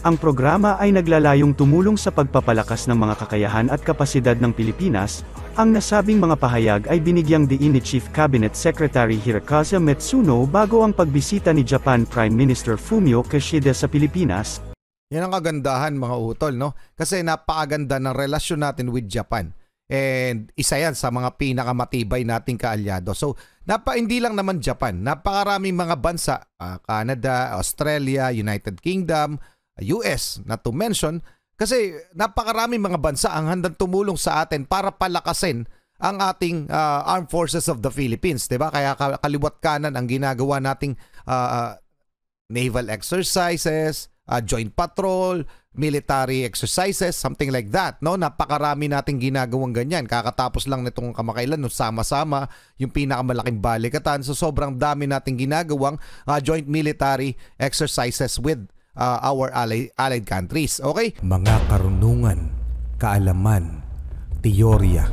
Ang programa ay naglalayong tumulong sa pagpapalakas ng mga kakayahan at kapasidad ng Pilipinas. Ang nasabing mga pahayag ay binigyang diin ni Chief Cabinet Secretary Hirokazu Matsuno bago ang pagbisita ni Japan Prime Minister Fumio Kishida sa Pilipinas. Yan ang kagandahan mga utol, no? Kasi napakaganda ng relasyon natin with Japan. And isa yan sa mga pinakamatibay nating kaalyado. So, hindi lang naman Japan, napakaraming mga bansa, Canada, Australia, United Kingdom, US, not to mention, kasi napakaraming mga bansa ang handang tumulong sa atin para palakasin ang ating Armed Forces of the Philippines, 'di ba? Kaya kaliwat kanan ang ginagawa nating naval exercises, joint patrol, military exercises, something like that, no? Napakarami nating ginagawang ganyan. Kakatapos lang nitong kamakailan no, sama-sama yung pinakamalaking balikatan. So sobrang dami nating ginagawang joint military exercises with our allied countries. Okay? Mga karunungan, kaalaman, teorya,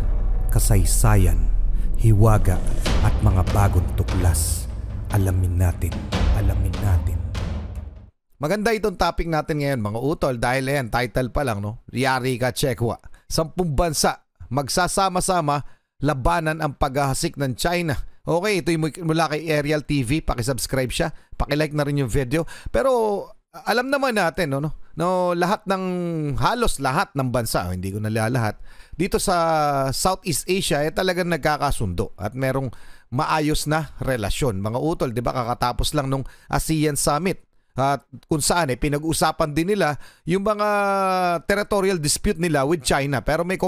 kasaysayan, hiwaga at mga bagong tuklas. Alamin natin. Maganda itong topic natin ngayon mga utol dahil yan, title pa lang, no? Yari ka Chekwa. 10 bansa magsasama-sama labanan ang paghahasik ng China. Okay, ito yung mula kay Aerial TV. Pakisubscribe siya. Pakilike na rin yung video. Pero alam naman natin, halos lahat ng bansa, hindi ko nalalahat, dito sa Southeast Asia talagang nagkakasundo at merong maayos na relasyon. Mga utol, 'di ba? Kakatapos lang nung ASEAN Summit. At kung saan pinag-usapan din nila yung mga territorial dispute nila with China. Pero may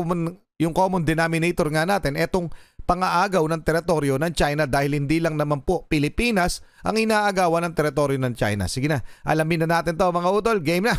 yung common denominator nga natin, etong pangaagaw ng teritoryo ng China dahil hindi lang naman po Pilipinas ang inaagawan ng teritoryo ng China. Sige na, alamin na natin to mga utol. Game na!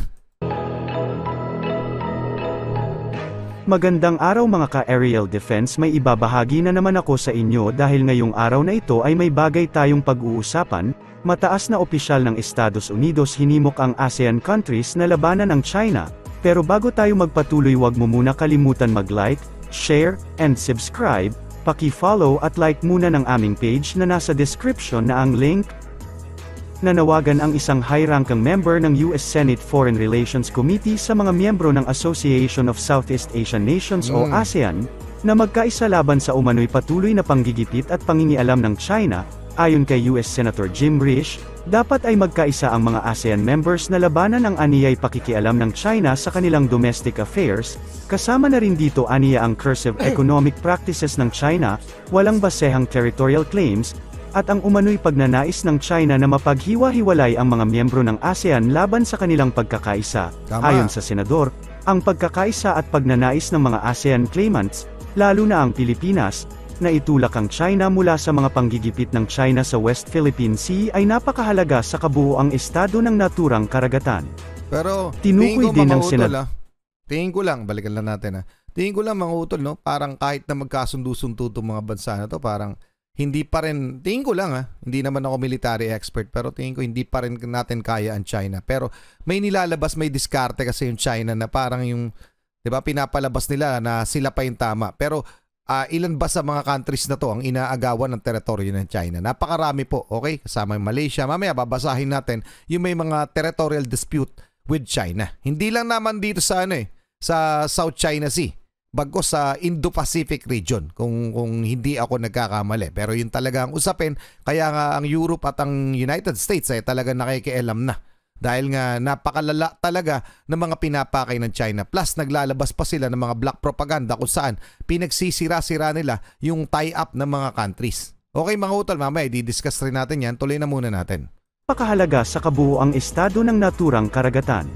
Magandang araw mga ka-aerial defense, may ibabahagi na naman ako sa inyo dahil ngayong araw na ito ay may bagay tayong pag-uusapan. Mataas na opisyal ng Estados Unidos hinimok ang ASEAN countries na labanan ang China. Pero bago tayo magpatuloy, wag mo muna kalimutan mag-like, share, and subscribe. Paki-follow at like muna ng aming page na nasa description na ang link. Nanawagan ang isang high-ranking member ng US Senate Foreign Relations Committee sa mga miyembro ng Association of Southeast Asian Nations o ASEAN, na magkaisa laban sa umano'y patuloy na panggigipit at pangingialam ng China. Ayon kay US Senator Jim Risch, dapat ay magkaisa ang mga ASEAN members na labanan ang aniyay pakikialam ng China sa kanilang domestic affairs, kasama na rin dito aniya ang cursive economic practices ng China, walang basehang territorial claims, at ang umano'y pagnanais ng China na mapaghiwa-hiwalay ang mga miyembro ng ASEAN laban sa kanilang pagkakaisa. Tama. Ayon sa senador, ang pagkakaisa at pagnanais ng mga ASEAN claimants, lalo na ang Pilipinas, na itulak ang China mula sa mga panggigipit ng China sa West Philippine Sea ay napakahalaga sa kabuuang estado ng naturang karagatan. Pero tinukoy din ng senador. Tingin ko lang, balikan lang natin Tingin ko lang mga utol, no? Parang kahit na magkasundo-sundo itong mga bansa na to, parang hindi pa rin, tingin ko lang hindi naman ako military expert, pero tingin ko hindi pa rin natin kaya ang China. Pero may nilalabas, may diskarte kasi yung China na parang yung, 'di ba, pinapalabas nila na sila pa yung tama. Pero ilan ba sa mga countries na to ang inaagawan ng teritoryo ng China? Napakarami po, okay? Kasama yung Malaysia. Mamaya babasahin natin yung may mga territorial dispute with China. Hindi lang naman dito sa sa South China Sea, bagko sa Indo-Pacific region, kung hindi ako nagkakamali. Pero yun talaga ang usapin, kaya nga ang Europe at ang United States ay talaga nakikialam na. Dahil nga napakalala talaga ng mga pinapakay ng China. Plus naglalabas pa sila ng mga black propaganda kung saan pinagsisira-sira nila yung tie-up ng mga countries. Okay mga utol, mamaya i-discuss rin natin yan. Tuloy na muna natin. Napakahalaga sa kabuuang estado ng naturang karagatan.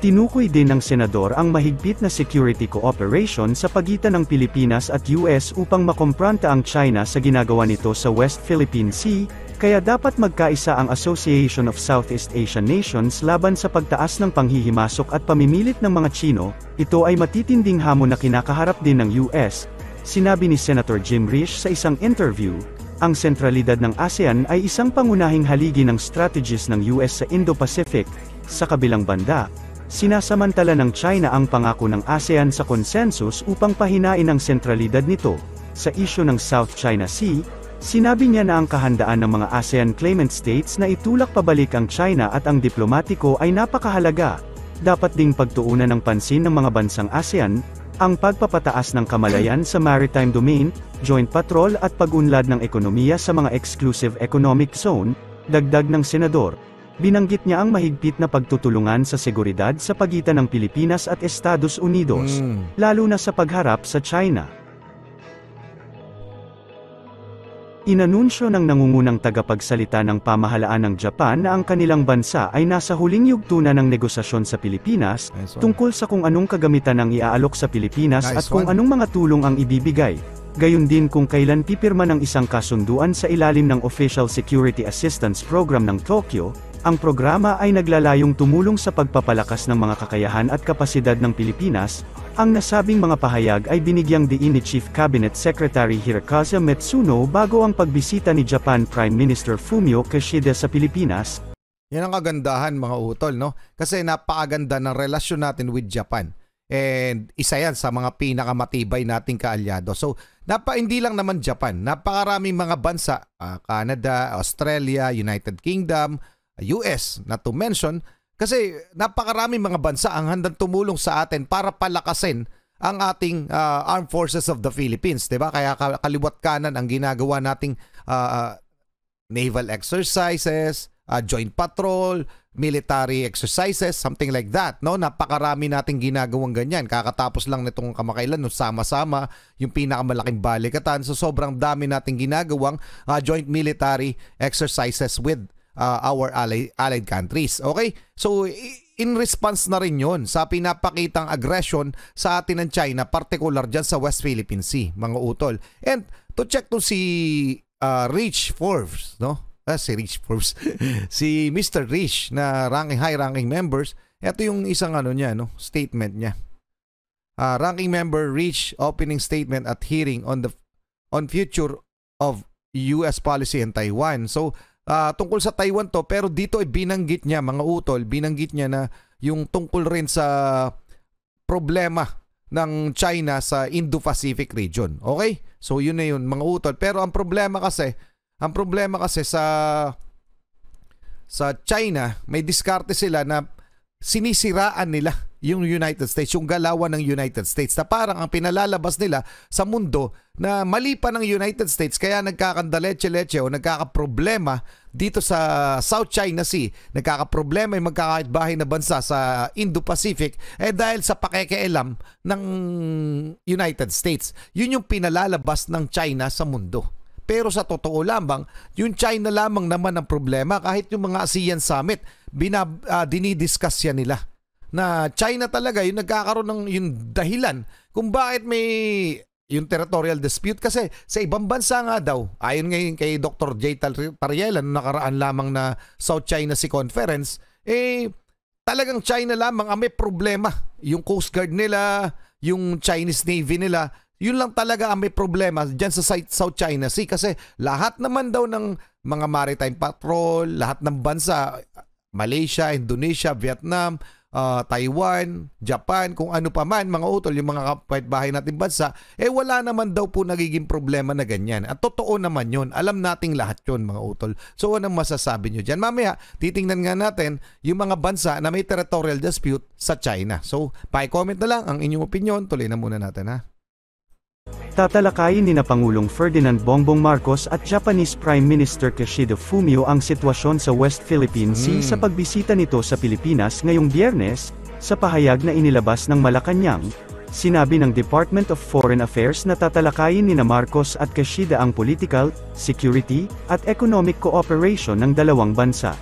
Tinukoy din ng senador ang mahigpit na security cooperation sa pagitan ng Pilipinas at US upang makompranta ang China sa ginagawa nito sa West Philippine Sea, kaya dapat magkaisa ang Association of Southeast Asian Nations laban sa pagtaas ng panghihimasok at pamimilit ng mga Chino. Ito ay matitinding hamon na kinakaharap din ng US, sinabi ni Senator Jim Risch sa isang interview. Ang sentralidad ng ASEAN ay isang pangunahing haligi ng strategies ng US sa Indo-Pacific. Sa kabilang banda, sinasamantala ng China ang pangako ng ASEAN sa konsensus upang pahinain ang sentralidad nito. Sa isyu ng South China Sea, sinabi niya na ang kahandaan ng mga ASEAN claimant states na itulak pabalik ang China at ang diplomatiko ay napakahalaga. dapat ding pagtuunan ng pansin ng mga bansang ASEAN, ang pagpapataas ng kamalayan sa maritime domain, joint patrol at pag-unlad ng ekonomiya sa mga exclusive economic zone, dagdag ng senador. Binanggit niya ang mahigpit na pagtutulungan sa seguridad sa pagitan ng Pilipinas at Estados Unidos, lalo na sa pagharap sa China. Inanunsyo ng nangungunang tagapagsalita ng pamahalaan ng Japan na ang kanilang bansa ay nasa huling yugto na ng negosasyon sa Pilipinas, tungkol sa kung anong kagamitan ang iaalok sa Pilipinas at kung anong mga tulong ang ibibigay. Gayon din kung kailan pipirma ng isang kasunduan sa ilalim ng Official Security Assistance Program ng Tokyo. Ang programa ay naglalayong tumulong sa pagpapalakas ng mga kakayahan at kapasidad ng Pilipinas. Ang nasabing mga pahayag ay binigyang diin ni Chief Cabinet Secretary Hirokazu Matsuno bago ang pagbisita ni Japan Prime Minister Fumio Kishida sa Pilipinas. Yan ang kagandahan mga utol, no? Kasi napakaganda ng relasyon natin with Japan. And isa yan sa mga pinakamatibay nating kaalyado. So, hindi lang naman Japan, napakaraming mga bansa, Canada, Australia, United Kingdom, US, not to mention, kasi napakaraming mga bansa ang handang tumulong sa atin para palakasin ang ating Armed Forces of the Philippines, 'di ba? Kaya kaliwat kanan ang ginagawa nating naval exercises, joint patrol, military exercises, something like that, no? Napakarami nating ginagawang ganyan. Kakatapos lang nitong kamakailan no, sama-sama yung pinakamalaking balikatan. So sobrang dami nating ginagawang joint military exercises with our allied countries. Okay? So, in response na rin yun sa pinapakitang aggression sa atin ng China, particular dyan sa West Philippine Sea, mga utol. And to check to si Rich Forbes, no? Si Rich Forbes. Si Mr. Rich na high-ranking members, ito yung isang niya, no? Statement niya. Ranking member Rich opening statement at hearing on future of US policy in Taiwan. So, tungkol sa Taiwan to, pero dito ay binanggit niya, mga utol, binanggit niya na yung tungkol rin sa problema ng China sa Indo-Pacific region. Okay? So yun na yun, mga utol. Pero ang problema kasi sa China, may diskarte sila na sinisiraan nila yung United States, yung galawan ng United States, na parang ang pinalalabas nila sa mundo na mali pa ng United States, kaya nagkakandaleche-leche o nagkakaproblema dito sa South China Sea, nagkakaproblema yung magkakaitbahay na bansa sa Indo-Pacific dahil sa pakikialam ng United States. Yun yung pinalalabas ng China sa mundo. Pero sa totoo lamang, yung China lamang naman ang problema. Kahit yung mga ASEAN Summit, dinidiscuss yan nila na China talaga yung nagkakaroon ng yung dahilan kung bakit may yung territorial dispute. Kasi sa ibang bansa nga daw, ayon ngayon kay Dr. J. Tariela, nakaraan lamang na South China Sea Conference, talagang China lamang ang may problema. Yung Coast Guard nila, yung Chinese Navy nila, yun lang talaga ang may problema dyan sa South China Sea. Kasi lahat naman daw ng mga maritime patrol, lahat ng bansa, Malaysia, Indonesia, Vietnam, Taiwan, Japan, kung ano pa man, mga utol, yung mga kapitbahay natin bansa, wala naman daw po nagiging problema na ganyan. At totoo naman yun. Alam nating lahat yun, mga utol. So, anong masasabi nyo dyan? Mamaya, titingnan nga natin yung mga bansa na may territorial dispute sa China. So, pa-comment na lang ang inyong opinion. Tuloy na muna natin, ha? Tatalakayin ni Pangulong Ferdinand Bongbong Marcos at Japanese Prime Minister Kishida Fumio ang sitwasyon sa West Philippine Sea sa pagbisita nito sa Pilipinas ngayong Biyernes. Sa pahayag na inilabas ng Malacanang, sinabi ng Department of Foreign Affairs na tatalakayin ni Marcos at Kishida ang political, security, at economic cooperation ng dalawang bansa.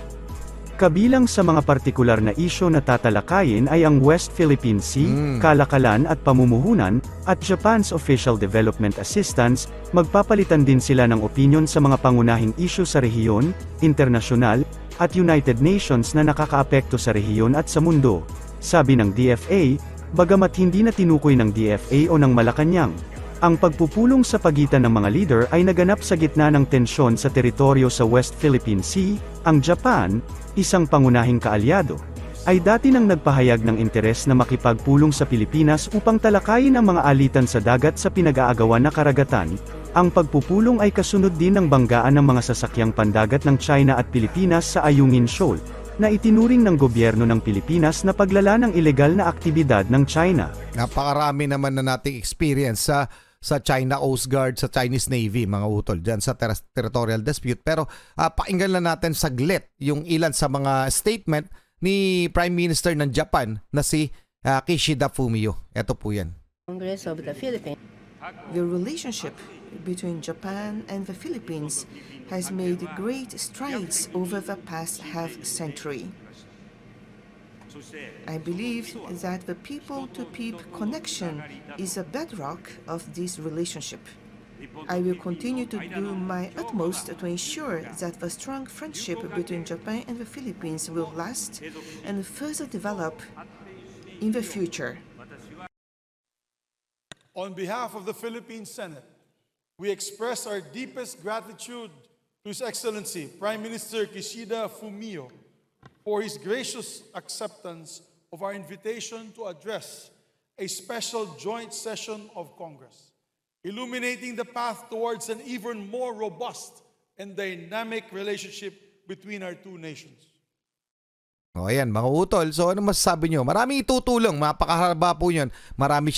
Kabilang sa mga partikular na isyo na tatalakayin ay ang West Philippine Sea, kalakalan at pamumuhunan, at Japan's Official Development Assistance. Magpapalitan din sila ng opinyon sa mga pangunahing isyu sa rehiyon, internasyonal, at United Nations na nakakaapekto sa rehiyon at sa mundo. Sabi ng DFA, bagamat hindi na tinukoy ng DFA o ng Malacanang, ang pagpupulong sa pagitan ng mga leader ay naganap sa gitna ng tensyon sa teritoryo sa West Philippine Sea. Ang Japan, isang pangunahing kaalyado, ay dati nang nagpahayag ng interes na makipagpulong sa Pilipinas upang talakayin ang mga alitan sa dagat sa pinag-aagawan na karagatan. Ang pagpupulong ay kasunod din ng banggaan ng mga sasakyang pandagat ng China at Pilipinas sa Ayungin Shoal. na itinuring ng gobyerno ng Pilipinas na paglala ng ilegal na aktibidad ng China. Napakarami naman na nating experience sa China Coast Guard, sa Chinese Navy, mga utol, dyan sa territorial dispute. Pero pakinggan lang natin saglit yung ilan sa mga statement ni Prime Minister ng Japan na si Kishida Fumio. Ito po yan. Congress of the Philippines. The relationship between Japan and the Philippines has made great strides over the past half-century. I believe that the people-to-people connection is a bedrock of this relationship. I will continue to do my utmost to ensure that the strong friendship between Japan and the Philippines will last and further develop in the future. On behalf of the Philippine Senate, we express our deepest gratitude to His Excellency Prime Minister Kishida Fumio for his gracious acceptance of our invitation to address a special joint session of Congress, illuminating the path towards an even more robust and dynamic relationship between our two nations. O ayan, mga utol. So ano masasabi nyo? Maraming itutulong. Mapakahaba po yun. Marami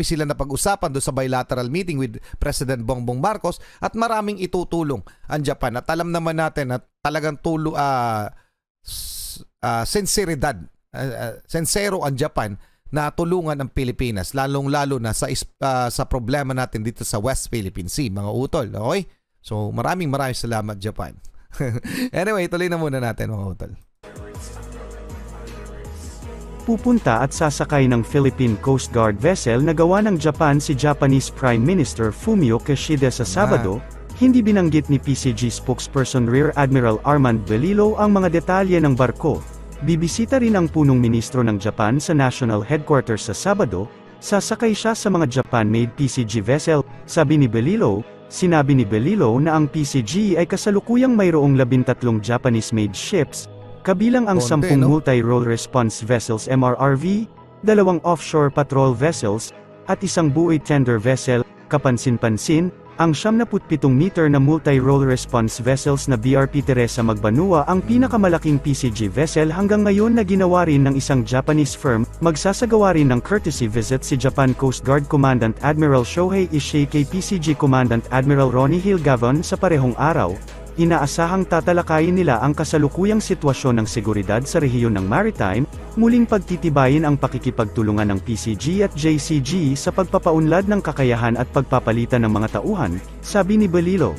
sila na pag-usapan doon sa bilateral meeting with President Bongbong Marcos at maraming itutulong ang Japan. At alam naman natin at talagang sincero ang Japan na tulungan ang Pilipinas, lalong-lalo na sa problema natin dito sa West Philippine Sea, mga utol. Okay? So maraming salamat, Japan. Anyway, tuloy na muna natin, mga utol. Pupunta at sasakay ng Philippine Coast Guard vessel na gawa ng Japan si Japanese Prime Minister Fumio Kishida sa Sabado. Hindi binanggit ni PCG spokesperson Rear Admiral Armand Belilo ang mga detalye ng barko. Bibisita rin ang punong ministro ng Japan sa national headquarters sa Sabado. Sasakay siya sa mga Japan-made PCG vessel, sabi ni Belilo. Sinabi ni Belilo na ang PCG ay kasalukuyang mayroong 13 Japanese-made ships, kabilang ang 10 multi-role response vessels MRRV, 2 offshore patrol vessels, at isang buoy tender vessel. Kapansin-pansin, ang 77-meter na multi-role response vessels na BRP Teresa Magbanua ang pinakamalaking PCG vessel hanggang ngayon na ginawa rin ng isang Japanese firm. Magsasagawa rin ng courtesy visit si Japan Coast Guard Commandant Admiral Shohei Ishii kay PCG Commandant Admiral Ronnie Hill Gavon sa parehong araw. Inaasahang tatalakayin nila ang kasalukuyang sitwasyon ng seguridad sa rehiyon ng maritime, muling pagtitibayin ang pakikipagtulungan ng PCG at JCG sa pagpapaunlad ng kakayahan at pagpapalitan ng mga tauhan, sabi ni Belilo.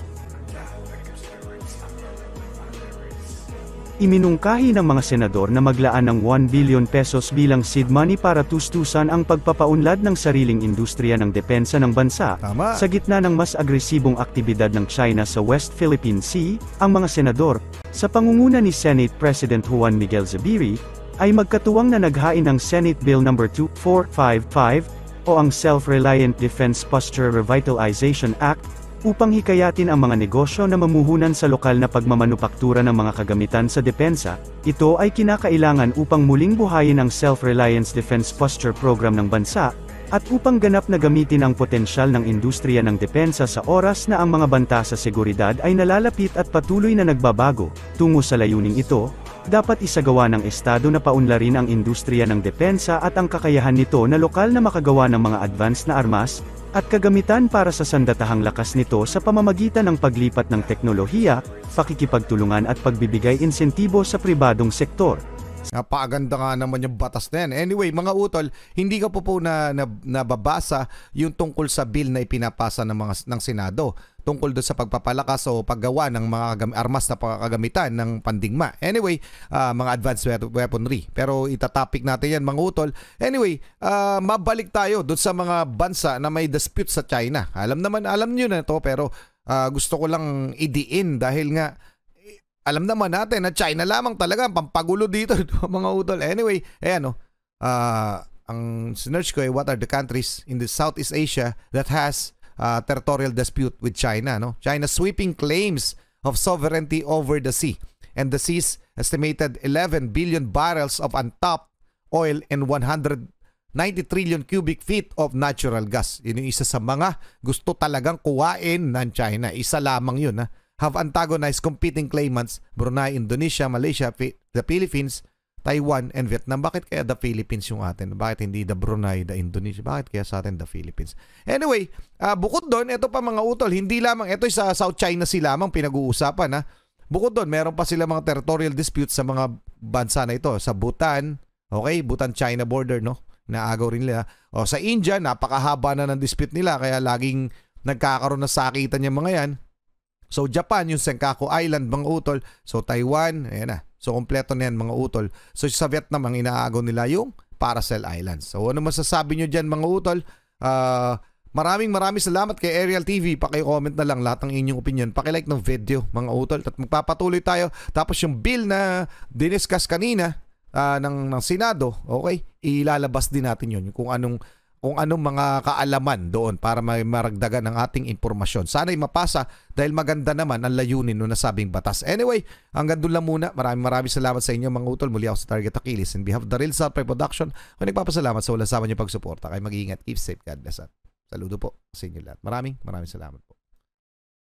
Iminungkahi ng mga senador na maglaan ng 1 billion pesos bilang seed money para tustusan ang pagpapaunlad ng sariling industriya ng depensa ng bansa. Tama. Sa gitna ng mas agresibong aktibidad ng China sa West Philippine Sea, ang mga senador, sa pangunguna ni Senate President Juan Miguel Zubiri, ay magkatuwang na naghain ng Senate Bill No. 2455 o ang Self-Reliant Defense Posture Revitalization Act, upang hikayatin ang mga negosyo na mamuhunan sa lokal na pagmamanupaktura ng mga kagamitan sa depensa. Ito ay kinakailangan upang muling buhayin ang Self-Reliance Defense Posture Program ng bansa, at upang ganap na gamitin ang potensyal ng industriya ng depensa sa oras na ang mga banta sa seguridad ay nalalapit at patuloy na nagbabago. Tungo sa layuning ito, dapat isagawa ng Estado na paunlarin ang industriya ng depensa at ang kakayahan nito na lokal na makagawa ng mga advanced na armas at kagamitan para sa sandatahang lakas nito sa pamamagitan ng paglipat ng teknolohiya, pakikipagtulungan at pagbibigay insentibo sa pribadong sektor. Napakaganda nga naman yung batas na yan. Anyway, mga utol, hindi ka po nababasa yung tungkol sa bill na ipinapasa ng Senado tungkol doon sa pagpapalakas o paggawa ng mga armas na pagkagamitan ng pandigma. Anyway, mga advanced weaponry. Pero itatopic natin yan, mga utol. Anyway, mabalik tayo doon sa mga bansa na may dispute sa China. Alam nyo na ito, pero gusto ko lang idiin dahil nga alam naman natin na China lamang talaga ang pampagulo dito, mga utol. Anyway, ayan ang sinerch ko ay what are the countries in the Southeast Asia that has territorial dispute with China. China's sweeping claims of sovereignty over the sea and the sea's estimated 11 billion barrels of untapped oil and 190 trillion cubic feet of natural gas. Yun yung isa sa mga gusto talagang kuwain ng China. Isa lamang yun. have antagonized competing claimants, Brunei, Indonesia, Malaysia, the Philippines, Taiwan, and Vietnam. Bakit kaya the Philippines yung atin? Bakit hindi the Brunei, the Indonesia? Bakit kaya sa atin the Philippines? Anyway, bukod doon, ito pa mga utol, hindi lamang, ito sa South China Sea lamang pinag-uusapan. Bukod doon, meron pa sila mga territorial disputes sa mga bansa na ito. Sa Bhutan, okay, Bhutan-China border, no? Naagaw rin nila. O sa India, napakahaba na ng dispute nila, kaya laging nagkakaroon na sakitan yung mga yan. So Japan, yung Senkaku Island, mga utol. So Taiwan, ayan na. So kompleto na yan mga utol. So sa Vietnam, ang inaagaw nila yung Paracel Islands. So ano masasabi nyo dyan mga utol? Maraming salamat kay Aerial TV. Paki-comment na lang lahat ng inyong opinion. Paki-like ng video mga utol. At magpapatuloy tayo. Tapos yung bill na diniscuss kanina ng Senado, okay? Ilalabas din natin yun. Kung anong mga kaalaman doon para may maragdagan ng ating impormasyon. Sana'y mapasa dahil maganda naman ang layunin ng nasabing batas. Anyway, hanggang doon lang muna. Maraming salamat sa inyo mga utol. Muli ako sa Target Achilles. And behalf of the Real South Production, ako nagpapasalamat sa walang sama niyo pagsuporta. Kaya mag-iingat. Keep safe. God bless. Saludo po sa inyo lahat. Maraming salamat po.